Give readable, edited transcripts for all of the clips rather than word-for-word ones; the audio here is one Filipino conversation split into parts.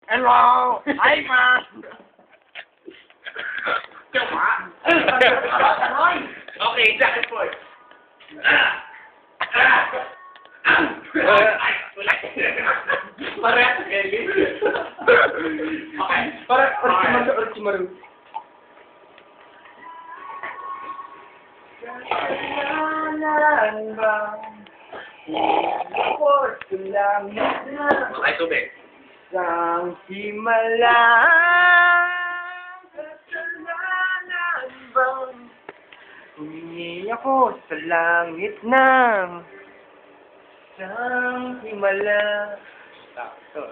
Hello! Hi, ma! Okay, second point. Parehas, Kelly. Okay. Ulit si Maru. Kasalanan ba? Ako lang na Okay, tubig. sang himala. Kasalanan ba? Humingi ako sa langit ng sang himala. Ito.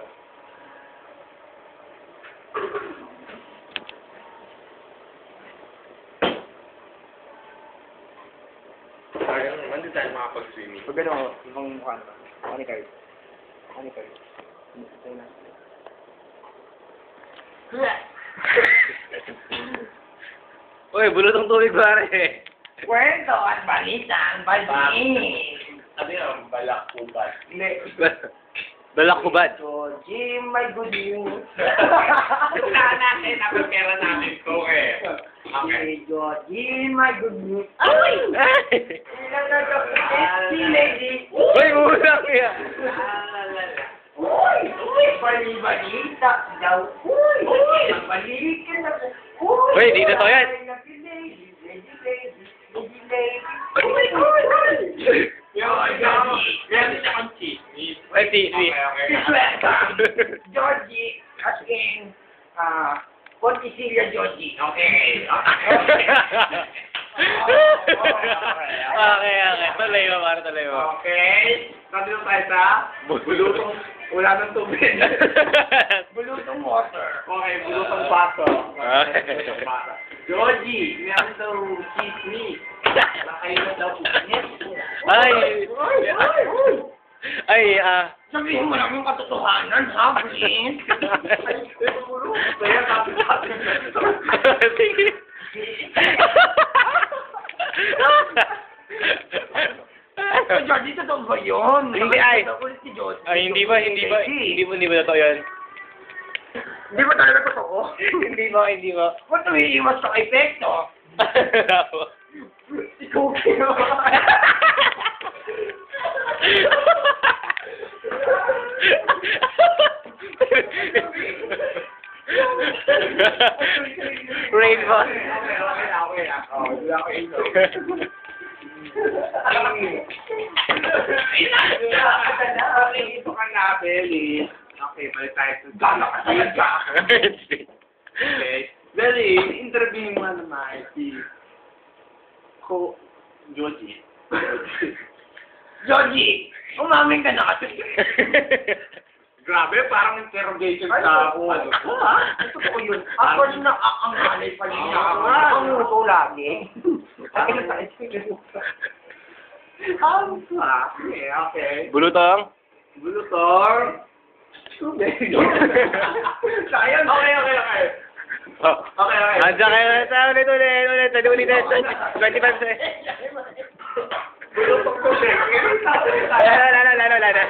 Sayang, hindi tayo makapag-swimming. Pag ano, ibang mukha na. Ano kayo? Ano kayo? Ano na? Uy, bulutong tubig pare. Kwento at balitang balin. Sabi nga, balak kubad. Hindi. Balak kubad. So, Jim, my good news. Saan natin, ang pera namin ko eh. Okay. Jim, my good news. Ay! Ilang nagkapilit si lady. Uy, bulang yan. Uy! Uy! Bali-balita daw. Uy! Uy! Balikin ako. Uy, dito to yan. Uy! Uy! Meron siya kang chismis. Uy, Okay. Georgie, asking, Ponticilla Georgie. Okay. Okay. Tuloy mo, para tuloy mo. Okay. Nandito tayo sa bulutong, wala nang tubig. Bulutong water. Okay, bulutong baso. Bulutong baso. Georgie, meron daw chismis. Kayo na daw chismis. Ay, Sabihin mo lang yung katotohanan, ha, please? Kaya sabi. sige. Georgie, totoo ba yun? Hindi, ay. Ulit si Georgie. Ay, hindi ba totoo yan? Hindi ba talaga totoo? Hindi ba? Ba't umiiwas sa epekto? Ikaw kino. Rainbow. Okay, balik tayo sa Okay. Beli, interview mo naman si Georgie. Georgie! Umamin ka na kasi. Grabe, parang interrogation Ay, sa oo. ano ko, Ha? Ito ko yun. Ako na ang alay pa rin ako. Ang uso lagi. Okay. Bulutong? Bulutor. Tubig. Sayang. Okay. Oh. Okay. Andiyan kayo na ulit. 25 cents. Bulutong tubig. Lala.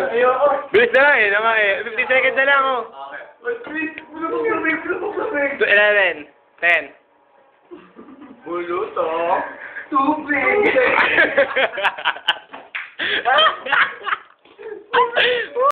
Ayoko. Bilis na lang eh, naman eh. 50 seconds na lang oh. Bulutong tubig. 11, 10. Bulutong tubig.